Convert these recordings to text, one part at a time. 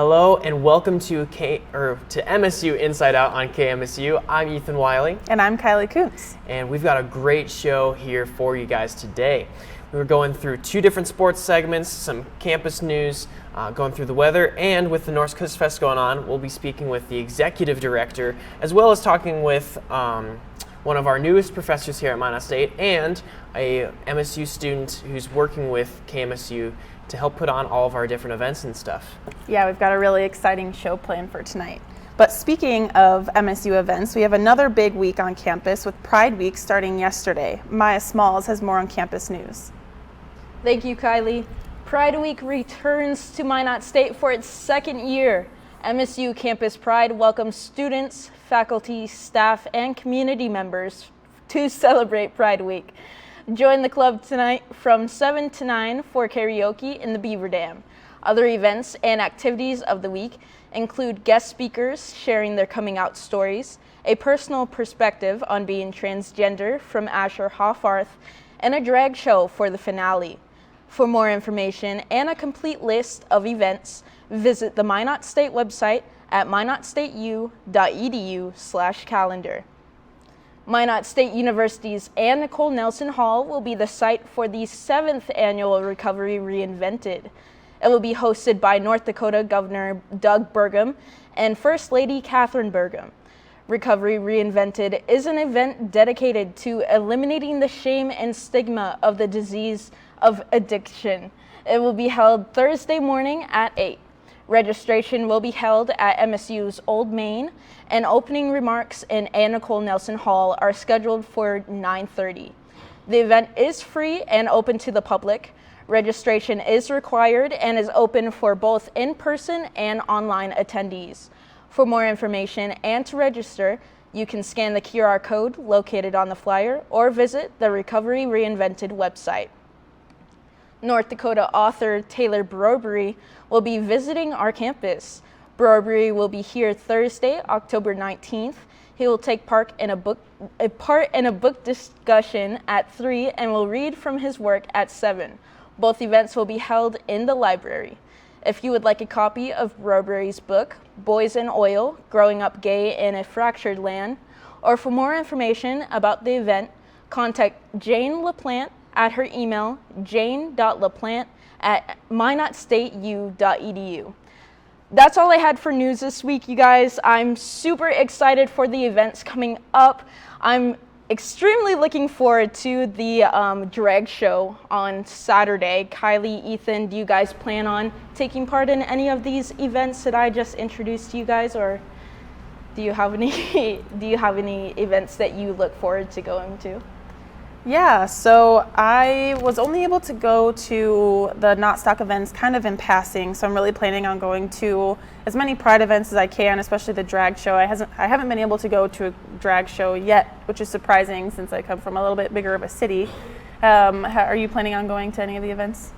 Hello and welcome to MSU Inside Out on KMSU. I'm Ethan Wiley. And I'm Kylie Koontz. And we've got a great show here for you guys today. We're going through two different sports segments, some campus news, going through the weather, and with the North Coast Fest going on, we'll be speaking with the executive director, as well as talking with one of our newest professors here at Minot State and a MSU student who's working with KMSU to help put on all of our different events and stuff. Yeah, we've got a really exciting show planned for tonight. But speaking of MSU events, we have another big week on campus with Pride Week starting yesterday. Maya Smalls has more on campus news. Thank you, Kylie. Pride Week returns to Minot State for its second year. MSU Campus Pride welcomes students, faculty, staff, and community members to celebrate Pride Week. Join the club tonight from 7 to 9 for karaoke in the Beaver Dam. Other events and activities of the week include guest speakers sharing their coming out stories, a personal perspective on being transgender from Asher Hoffarth, and a drag show for the finale. For more information and a complete list of events, visit the Minot State website at minotstateu.edu/calendar. Minot State University's Ann Nicole Nelson Hall will be the site for the 7th annual Recovery Reinvented. It will be hosted by North Dakota Governor Doug Burgum and First Lady Catherine Burgum. Recovery Reinvented is an event dedicated to eliminating the shame and stigma of the disease of addiction. It will be held Thursday morning at 8. Registration will be held at MSU's Old Main, and opening remarks in Ann Nicole Nelson Hall are scheduled for 9:30. The event is free and open to the public. Registration is required and is open for both in-person and online attendees. For more information and to register, you can scan the QR code located on the flyer or visit the Recovery Reinvented website. North Dakota author Taylor Brobery will be visiting our campus. Brobery will be here Thursday, October 19th. He will take part in a book discussion at 3 and will read from his work at 7. Both events will be held in the library. If you would like a copy of Brobery's book, Boys in Oil, Growing Up Gay in a Fractured Land, or for more information about the event, contact Jane LaPlante at her email, jane.laplante@minotstateu.edu. That's all I had for news this week, you guys. I'm super excited for the events coming up. I'm extremely looking forward to the drag show on Saturday. Kylie, Ethan, do you guys plan on taking part in any of these events that I just introduced to you guys, or do you have any events that you look forward to going to? Yeah, so I was only able to go to the Not Stock events kind of in passing, so I'm really planning on going to as many Pride events as I can, especially the drag show. I haven't been able to go to a drag show yet, which is surprising since I come from a little bit bigger of a city. Are you planning on going to any of the events?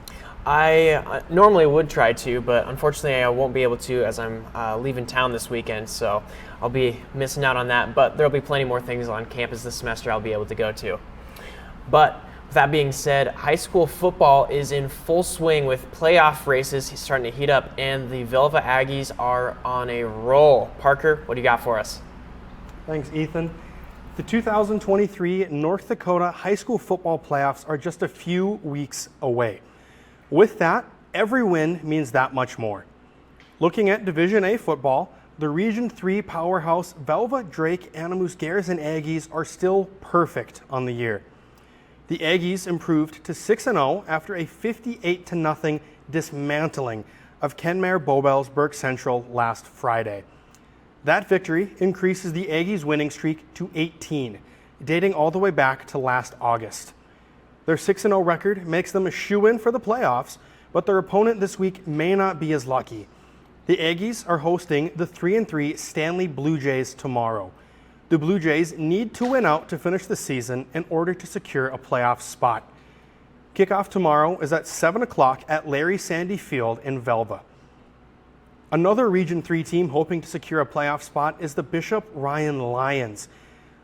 I normally would try to, but unfortunately I won't be able to as I'm leaving town this weekend, so I'll be missing out on that. But there'll be plenty more things on campus this semester I'll be able to go to. But with that being said, high school football is in full swing with playoff races starting to heat up, and the Velva Aggies are on a roll. Parker, what do you got for us? Thanks, Ethan. The 2023 North Dakota high school football playoffs are just a few weeks away. With that, every win means that much more. Looking at Division A football, the Region 3 powerhouse Velva, Drake, Animus, Garrison Aggies are still perfect on the year. The Aggies improved to 6-0 after a 58-0 dismantling of Kenmare Bobel's Burke Central last Friday. That victory increases the Aggies' winning streak to 18, dating all the way back to last August. Their 6-0 record makes them a shoo-in for the playoffs, but their opponent this week may not be as lucky. The Aggies are hosting the 3-3 Stanley Blue Jays tomorrow. The Blue Jays need to win out to finish the season in order to secure a playoff spot. Kickoff tomorrow is at 7 o'clock at Larry Sandy Field in Velva. Another Region 3 team hoping to secure a playoff spot is the Bishop Ryan Lions.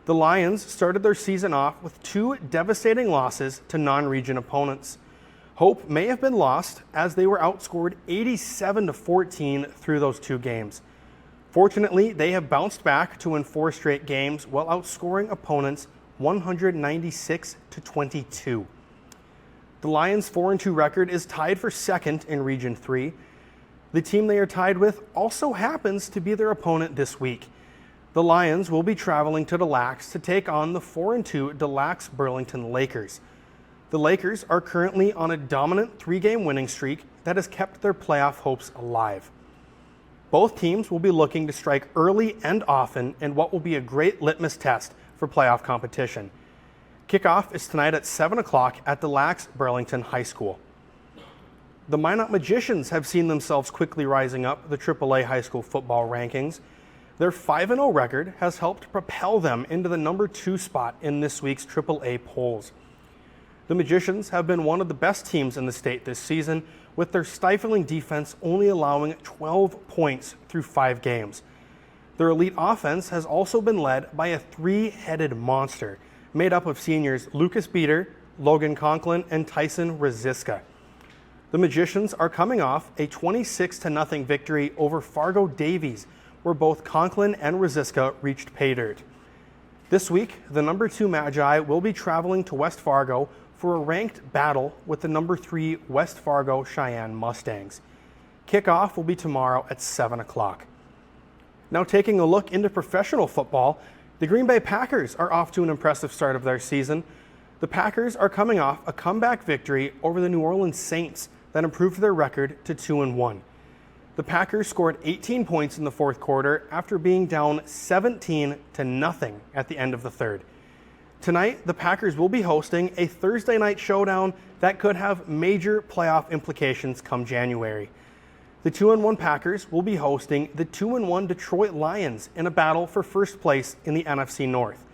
The Lions started their season off with 2 devastating losses to non-region opponents. Hope may have been lost as they were outscored 87-14 through those two games. Fortunately, they have bounced back to win 4 straight games while outscoring opponents 196-22. The Lions' 4-2 record is tied for second in Region 3. The team they are tied with also happens to be their opponent this week. The Lions will be traveling to Des Lacs to take on the 4-2 Des Lacs Burlington Lakers. The Lakers are currently on a dominant 3-game winning streak that has kept their playoff hopes alive. Both teams will be looking to strike early and often in what will be a great litmus test for playoff competition. Kickoff is tonight at 7 o'clock at Des Lacs Burlington High School. The Minot Magicians have seen themselves quickly rising up the AAA high school football rankings. Their 5-0 record has helped propel them into the number 2 spot in this week's AAA polls. The Magicians have been one of the best teams in the state this season, with their stifling defense only allowing 12 points through 5 games. Their elite offense has also been led by a 3-headed monster made up of seniors Lucas Beater, Logan Conklin, and Tyson Rosiska. The Magicians are coming off a 26-0 victory over Fargo Davies, where both Conklin and Rosiska reached pay dirt. This week, the number 2 Magi will be traveling to West Fargo for a ranked battle with the number 3 West Fargo Cheyenne Mustangs. Kickoff will be tomorrow at 7 o'clock. Now taking a look into professional football, the Green Bay Packers are off to an impressive start of their season. The Packers are coming off a comeback victory over the New Orleans Saints that improved their record to 2-1. The Packers scored 18 points in the fourth quarter after being down 17-0 at the end of the third. Tonight, the Packers will be hosting a Thursday night showdown that could have major playoff implications come January. The 2-1 Packers will be hosting the 2-1 Detroit Lions in a battle for first place in the NFC North.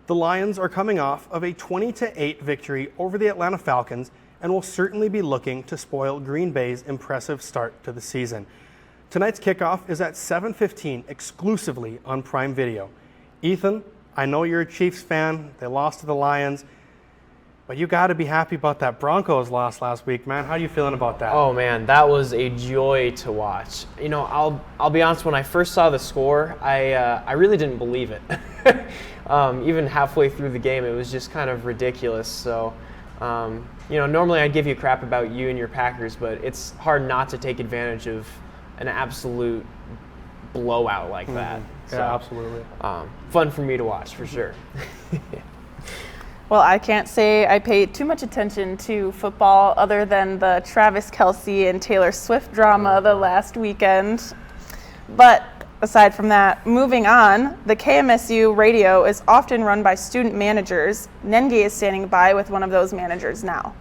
The Lions are coming off of a 20-8 victory over the Atlanta Falcons and will certainly be looking to spoil Green Bay's impressive start to the season. Tonight's kickoff is at 7:15 exclusively on Prime Video. Ethan, I know you're a Chiefs fan. They lost to the Lions. But you got to be happy about that Broncos loss last week, man. How are you feeling about that? Oh man, that was a joy to watch. You know, I'll be honest. When I first saw the score, I really didn't believe it. Even halfway through the game, it was just kind of ridiculous. So, you know, normally I'd give you crap about you and your Packers, but it's hard not to take advantage of an absolute blowout like that. Yeah, So, absolutely. Fun for me to watch for sure. Well, I can't say I paid too much attention to football other than the Travis Kelce and Taylor Swift drama the last weekend. But aside from that, moving on, the KMSU radio is often run by student managers. Nenge is standing by with one of those managers now.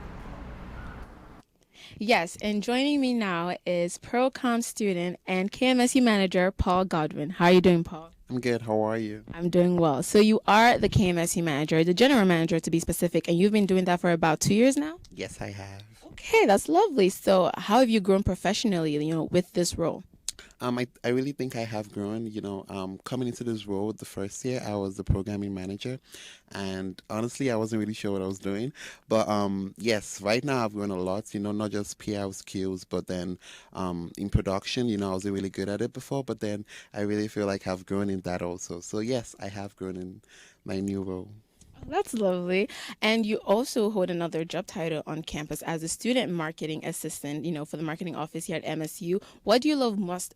Yes, and joining me now is ProCom student and KMSU manager Paul Godwin. How are you doing, Paul? I'm good. How are you? I'm doing well. So you are the KMSU manager, the general manager to be specific, and you've been doing that for about 2 years now? Yes, I have. Okay, that's lovely. So how have you grown professionally, with this role? I really think I have grown. Coming into this role the first year, I was the programming manager, and honestly, I wasn't really sure what I was doing. But yes, right now I've grown a lot. Not just PR skills, but then in production, I wasn't really good at it before. But then I really feel like I've grown in that also. So yes, I have grown in my new role. That's lovely. And you also hold another job title on campus as a student marketing assistant, for the marketing office here at MSU. What do you love most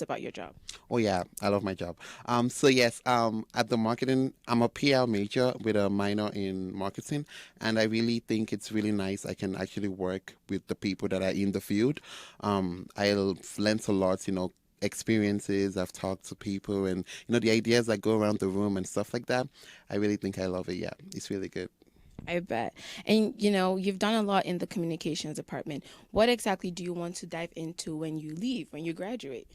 about your job? Oh yeah, I love my job. So yes, at the marketing, I'm a PR major with a minor in marketing, and I really think it's really nice. I can actually work with the people that are in the field. I've learned a lot, experiences. I've talked to people, and the ideas that go around the room and stuff like that. I really think I love it. Yeah, it's really good. I bet. And you've done a lot in the communications department. What exactly do you want to dive into when you leave, when you graduate?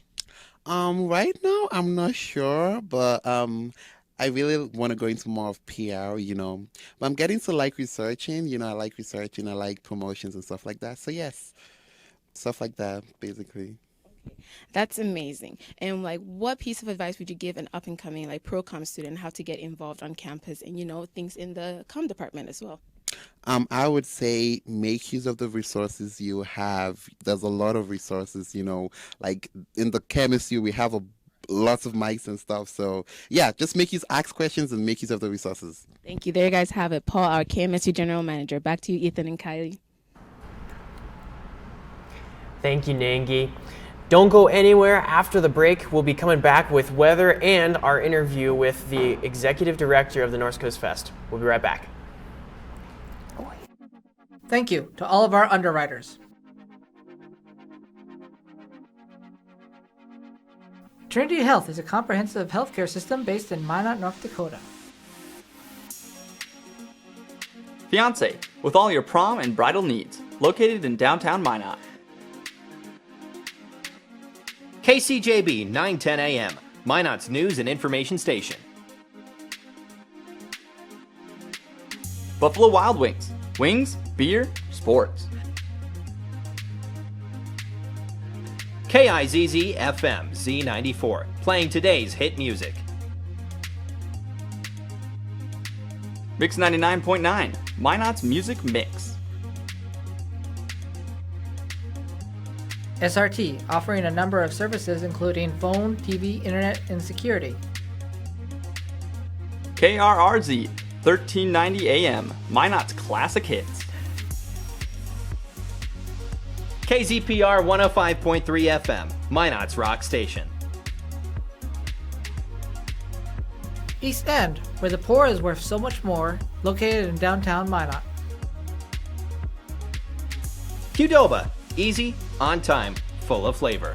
Right now I'm not sure, but I really want to go into more of PR, But I'm getting to like researching. I like researching. I like promotions and stuff like that. So yes, stuff like that, basically. That's amazing. And what piece of advice would you give an up and coming ProCom student how to get involved on campus and things in the comm department as well? I would say make use of the resources you have. There's a lot of resources, like in the KMSU, we have lots of mics and stuff. So yeah, just ask questions and make use of the resources. Thank you. There you guys have it. Paul, our KMSU General Manager. Back to you, Ethan and Kylie. Thank you, Nangi. Don't go anywhere. After the break, we'll be coming back with weather and our interview with the Executive Director of the North Coast Fest. We'll be right back. Thank you to all of our underwriters. Trinity Health is a comprehensive healthcare system based in Minot, North Dakota. Fiance, with all your prom and bridal needs, located in downtown Minot. KCJB 910 AM, Minot's news and information station. Buffalo Wild Wings, wings, beer, sports. KIZZ FM Z94, playing today's hit music. Mix 99.9, Minot's music mix. SRT, offering a number of services including phone, TV, internet, and security. KRRZ 1390 AM, Minot's classic hits. KZPR 105.3 FM, Minot's rock station. East End, where the poor is worth so much more, located in downtown Minot. Qdoba, easy, on time, full of flavor.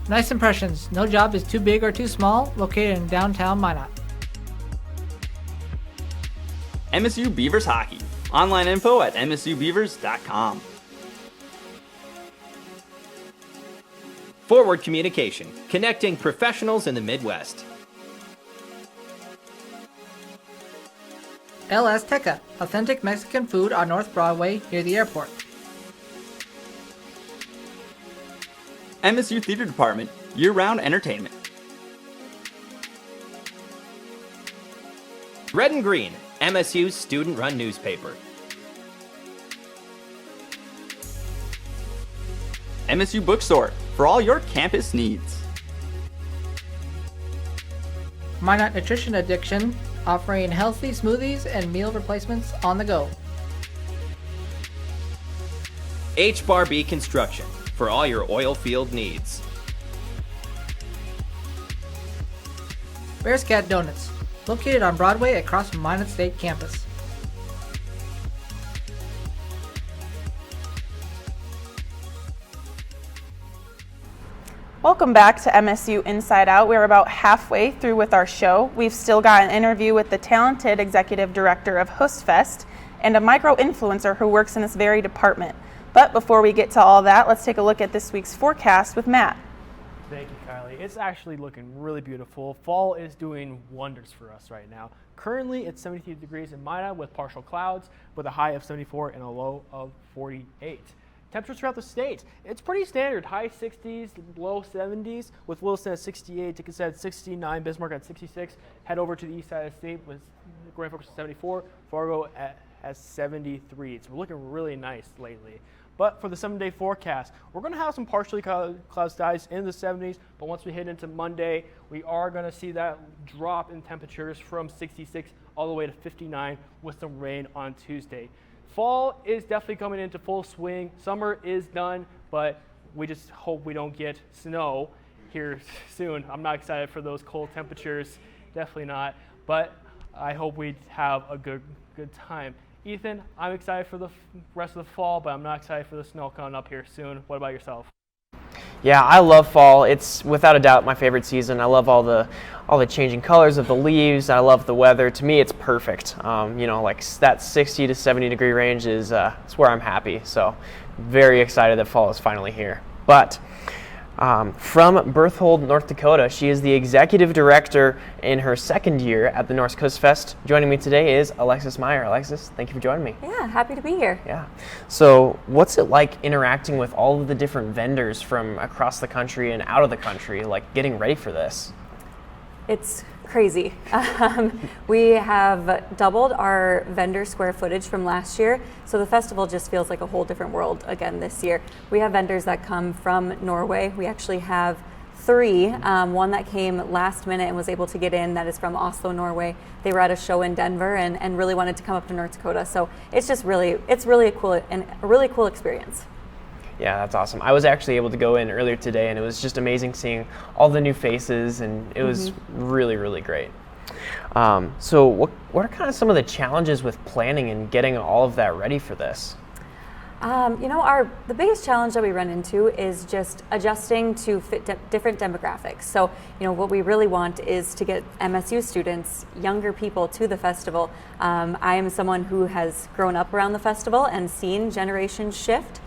Nice Impressions, no job is too big or too small, located in downtown Minot. MSU Beavers Hockey, online info at msubeavers.com. Forward Communication, connecting professionals in the Midwest. El Azteca, authentic Mexican food on North Broadway near the airport. MSU Theater Department, year-round entertainment. Red and Green, MSU's student-run newspaper. MSU Bookstore, for all your campus needs. Minot Nutrition Addiction, offering healthy smoothies and meal replacements on the go. H-Bar-B Construction, for all your oil field needs. Bear's Cat Donuts, located on Broadway across from Minot State Campus. Welcome back to MSU Inside Out. We're about halfway through with our show. We've still got an interview with the talented executive director of Hostfest and a micro-influencer who works in this very department. But before we get to all that, let's take a look at this week's forecast with Matt. Thank you, Kylie. It's actually looking really beautiful. Fall is doing wonders for us right now. Currently, it's 73 degrees in Minot with partial clouds, with a high of 74 and a low of 48. Temperatures throughout the state, it's pretty standard. High 60s, low 70s, with Williston at 68, Dickinson at 69, Bismarck at 66. Head over to the east side of the state with Grand Forks at 74, Fargo at 73. It's looking really nice lately. But for the 7-day forecast, we're going to have some partially cloud skies in the 70s, but once we hit into Monday, we are going to see that drop in temperatures from 66 all the way to 59 with some rain on Tuesday. Fall is definitely coming into full swing. Summer is done, but we just hope we don't get snow here soon. I'm not excited for those cold temperatures, definitely not, but I hope we have a good time. Ethan, I'm excited for the rest of the fall, but I'm not excited for the snow coming up here soon. What about yourself? Yeah, I love fall. It's without a doubt my favorite season. I love all the changing colors of the leaves. I love the weather. To me, it's perfect. Like that 60 to 70 degree range is it's where I'm happy. So very excited that fall is finally here. But from Berthold, North Dakota, she is the executive director in her second year at the North Coast Fest. Joining me today is Alexis Meyer. Alexis, thank you for joining me. Yeah, happy to be here. Yeah. So what's it like interacting with all of the different vendors from across the country and out of the country, like getting ready for this? It's crazy. We have doubled our vendor square footage from last year, so the festival just feels like a whole different world again this year. We have vendors that come from Norway. We actually have 3. One that came last minute and was able to get in, that is from Oslo, Norway. They were at a show in Denver and really wanted to come up to North Dakota. So it's just really a really cool experience. Yeah, that's awesome. I was actually able to go in earlier today, and it was just amazing seeing all the new faces, and it was really, really great. So what are kind of some of the challenges with planning and getting all of that ready for this? The biggest challenge that we run into is just adjusting to fit different demographics. So, what we really want is to get MSU students, younger people, to the festival. I am someone who has grown up around the festival and seen generations shift.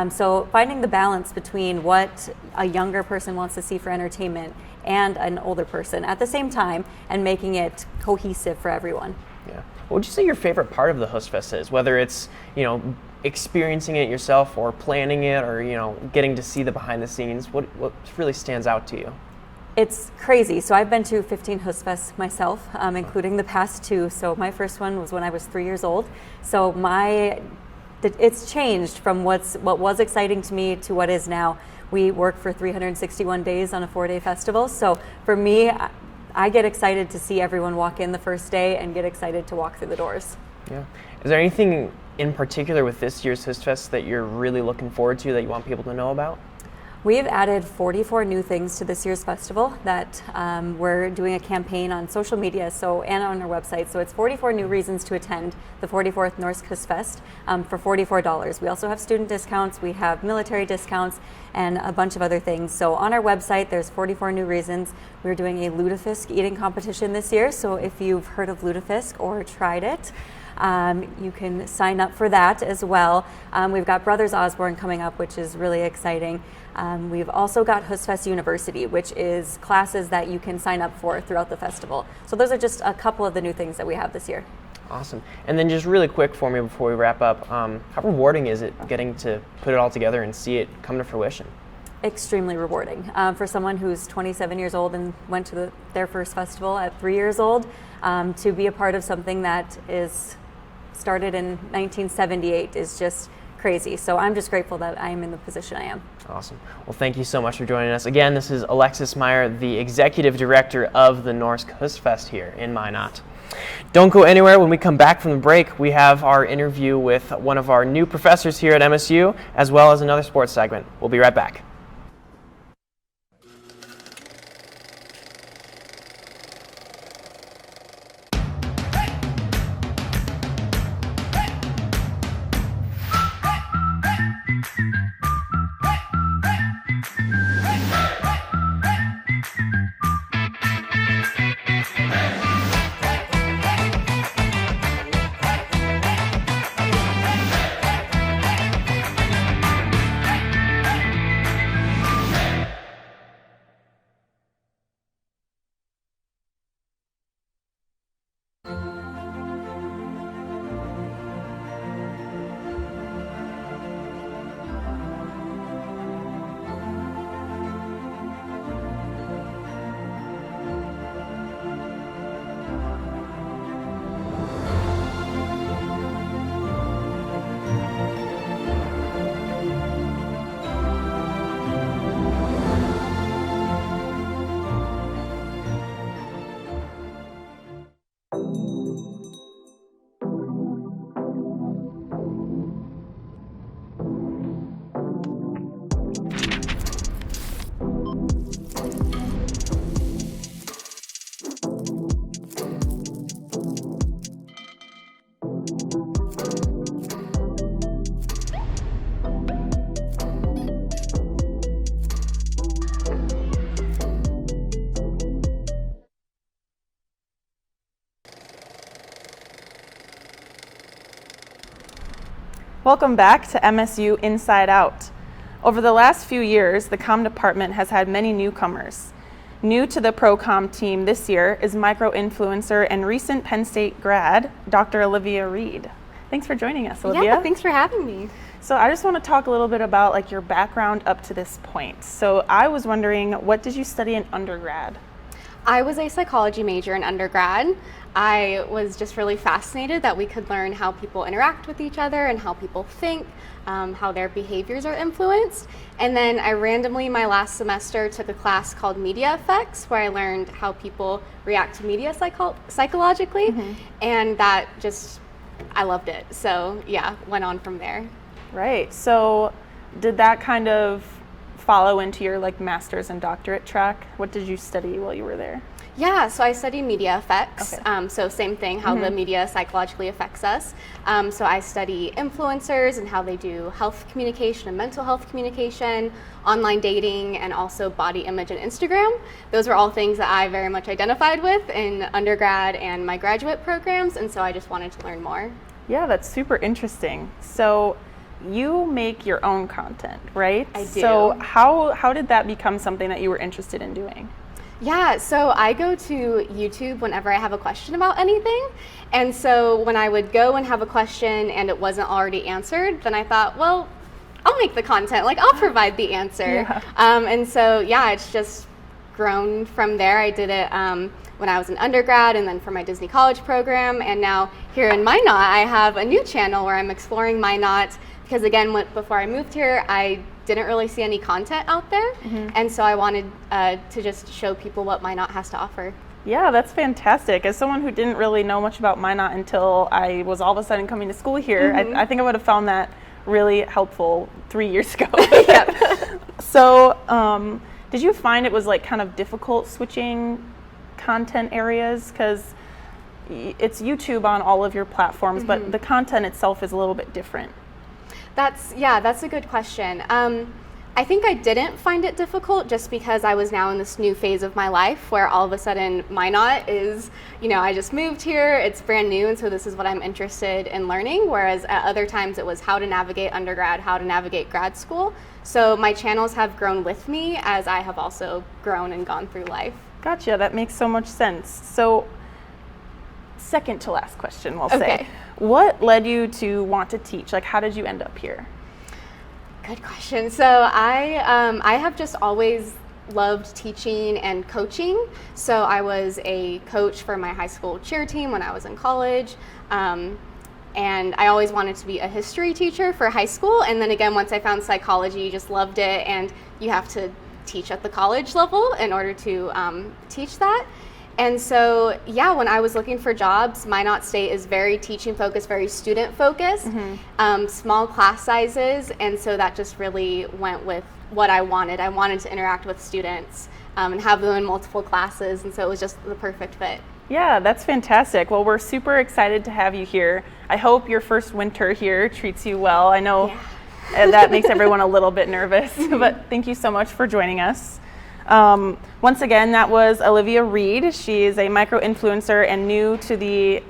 So finding the balance between what a younger person wants to see for entertainment and an older person at the same time, and making it cohesive for everyone. Yeah. What would you say your favorite part of the Hostfest is? Whether it's, experiencing it yourself or planning it, or, getting to see the behind the scenes, what really stands out to you? It's crazy. So I've been to 15 Hostfests myself, including the past 2. So my first one was when I was 3 years old. So it's changed from what was exciting to me to what is now. We work for 361 days on a 4-day festival. So for me, I get excited to see everyone walk in the first day and get excited to walk through the doors. Yeah. Is there anything in particular with this year's Hostfest that you're really looking forward to that you want people to know about? We've added 44 new things to this year's festival that we're doing a campaign on social media and on our website. So it's 44 new reasons to attend the 44th Norsk Hostfest for $44. We also have student discounts, we have military discounts, and a bunch of other things. So on our website, there's 44 new reasons. We're doing a lutefisk eating competition this year. So if you've heard of lutefisk or tried it, you can sign up for that as well. We've got Brothers Osborne coming up, which is really exciting. We've also got Hostfest University, which is classes that you can sign up for throughout the festival. So those are just a couple of the new things that we have this year. Awesome. And then just really quick for me before we wrap up, how rewarding is it getting to put it all together and see it come to fruition? Extremely rewarding. For someone who's 27 years old and went to their first festival at 3 years old, to be a part of something that is started in 1978 is just crazy. So I'm just grateful that I am in the position I am. Awesome. Well, thank you so much for joining us. Again, this is Alexis Meyer, the Executive Director of the Norsk Hostfest here in Minot. Don't go anywhere. When we come back from the break, we have our interview with one of our new professors here at MSU, as well as another sports segment. We'll be right back. Welcome back to MSU Inside Out. Over the last few years, the comm department has had many newcomers. New to the pro-comm team this year is micro-influencer and recent Penn State grad, Dr. Olivia Reed. Thanks for joining us, Olivia. Yeah, thanks for having me. So I just want to talk a little bit about your background up to this point. So I was wondering, what did you study in undergrad? I was a psychology major in undergrad. I was just really fascinated that we could learn how people interact with each other and how people think, how their behaviors are influenced. And then I randomly, my last semester, took a class called Media Effects, where I learned how people react to media psychologically. And that just, I loved it. So yeah, went on from there. Right. So did that kind of follow into your like master's and doctorate track? What did you study while you were there? Yeah, so I studied media effects. So same thing, how the media psychologically affects us. So I study influencers and how they do health communication and mental health communication, online dating, and also body image and Instagram. Those were all things that I very much identified with in undergrad and my graduate programs, and so I just wanted to learn more. Yeah, that's super interesting. So you make your own content, right? I do. So how did that become something that you were interested in doing? Yeah, so I go to YouTube whenever I have a question about anything. And so when I would go and have a question and it wasn't already answered, then I thought, well, I'll make the content, like I'll provide the answer. Yeah. And so, yeah, it's just grown from there. I did it when I was an undergrad and then for my Disney College program. And now here in Minot, I have a new channel where I'm exploring Minot because again, before I moved here, I didn't really see any content out there. And so I wanted to just show people what Minot has to offer. Yeah, that's fantastic. As someone who didn't really know much about Minot until I was all of a sudden coming to school here, I think I would have found that really helpful 3 years ago. So did you find it was like kind of difficult switching content areas? Because it's YouTube on all of your platforms, but the content itself is a little bit different. That's a good question. I think I didn't find it difficult just because I was now in this new phase of my life where all of a sudden Minot is, I just moved here, it's brand new, and so this is what I'm interested in learning, whereas at other times it was how to navigate undergrad, how to navigate grad school. So my channels have grown with me as I have also grown and gone through life. Gotcha, that makes so much sense. So second to last question, we'll say. What led you to want to teach? Like, how did you end up here? Good question. So I have just always loved teaching and coaching. So I was a coach for my high school cheer team when I was in college. And I always wanted to be a history teacher for high school. And then again, once I found psychology, just loved it. And you have to teach at the college level in order to teach that. And so, yeah, when I was looking for jobs, Minot State is very teaching focused, very student focused, small class sizes, and so that just really went with what I wanted. I wanted to interact with students and have them in multiple classes, and so it was just the perfect fit. Yeah, that's fantastic. Well, we're super excited to have you here. I hope your first winter here treats you well. I know that makes everyone a little bit nervous, but thank you so much for joining us. Once again, that was Olivia Reed. She is a micro-influencer and new to the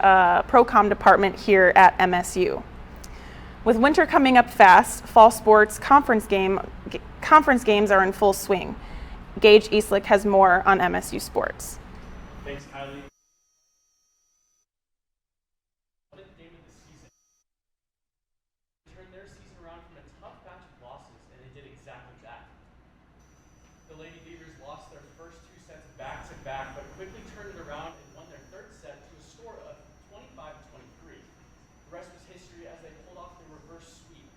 Pro-Com department here at MSU. With winter coming up fast, fall sports conference games are in full swing. Gage Eastlick has more on MSU sports. Thanks, Kylie. Turned their season around from a tough batch of losses, and they did exactly that. The Lady Beavers lost their first two sets back-to-back, but quickly turned it around and won their third set to a score of 25-23. The rest was history as they pulled off the reverse sweep.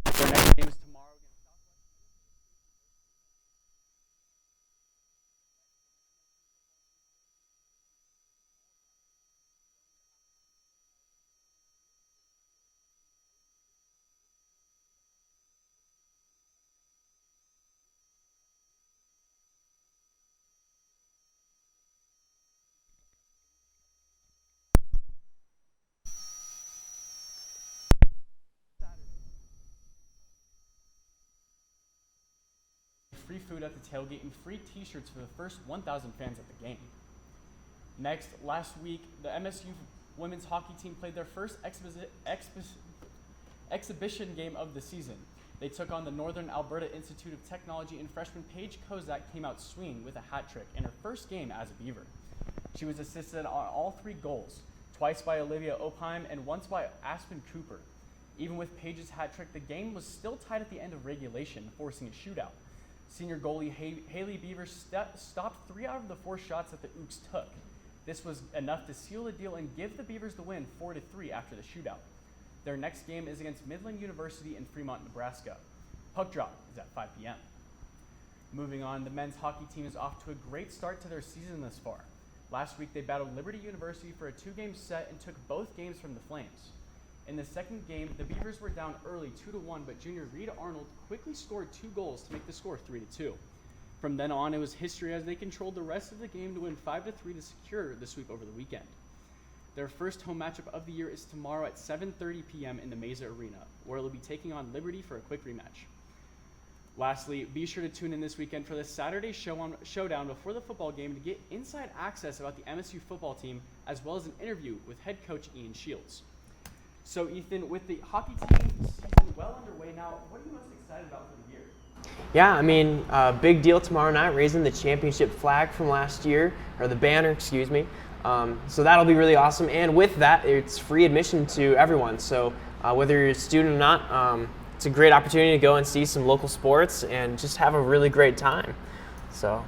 Their next game is tomorrow against free food at the tailgate and free t-shirts for the first 1,000 fans at the game. Next, last week, the MSU women's hockey team played their first exhibition game of the season. They took on the Northern Alberta Institute of Technology, and freshman Paige Kozak came out swinging with a hat trick in her first game as a Beaver. She was assisted on all three goals, twice by Olivia Opheim and once by Aspen Cooper. Even with Page's hat trick, the game was still tied at the end of regulation, forcing a shootout. Senior goalie Haley Beaver stopped 3 out of the 4 shots that the Ooks took. This was enough to seal the deal and give the Beavers the win 4-3 after the shootout. Their next game is against Midland University in Fremont, Nebraska. Puck drop is at 5 p.m. Moving on, the men's hockey team is off to a great start to their season thus far. Last week, they battled Liberty University for a 2-game set and took both games from the Flames. In the second game, the Beavers were down early 2-1, but junior Reed Arnold quickly scored 2 goals to make the score 3-2. From then on, it was history as they controlled the rest of the game to win 5-3 to secure the sweep over the weekend. Their first home matchup of the year is tomorrow at 7:30 p.m. in the Mesa Arena, where they'll be taking on Liberty for a quick rematch. Lastly, be sure to tune in this weekend for the Saturday showdown before the football game to get inside access about the MSU football team, as well as an interview with head coach Ian Shields. So Ethan, with the hockey team season well underway now, what are you most excited about for the year? Yeah, I mean, big deal tomorrow night, raising the championship flag from last year, or the banner, excuse me. So that'll be really awesome. And with that, it's free admission to everyone. So whether you're a student or not, it's a great opportunity to go and see some local sports and just have a really great time. So.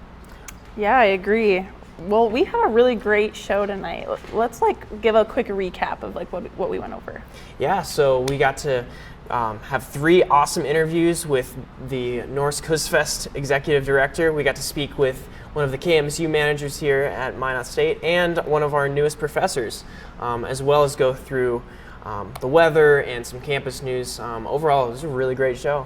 Yeah, I agree. Well, we had a really great show tonight. Let's give a quick recap of what we went over. Yeah, so we got to have 3 awesome interviews with the Norse Hostfest Executive Director. We got to speak with one of the KMSU managers here at Minot State and one of our newest professors, as well as go through the weather and some campus news. Overall, it was a really great show.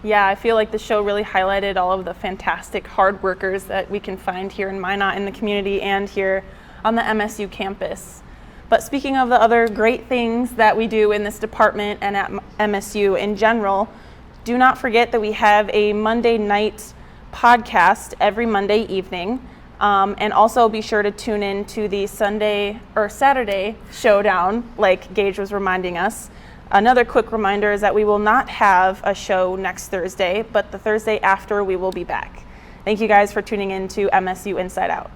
Yeah, I feel like the show really highlighted all of the fantastic hard workers that we can find here in Minot in the community and here on the MSU campus. But speaking of the other great things that we do in this department and at MSU in general, do not forget that we have a Monday night podcast every Monday evening. And also be sure to tune in to the Sunday or Saturday showdown, like Gage was reminding us. Another quick reminder is that we will not have a show next Thursday, but the Thursday after we will be back. Thank you guys for tuning in to MSU Inside Out.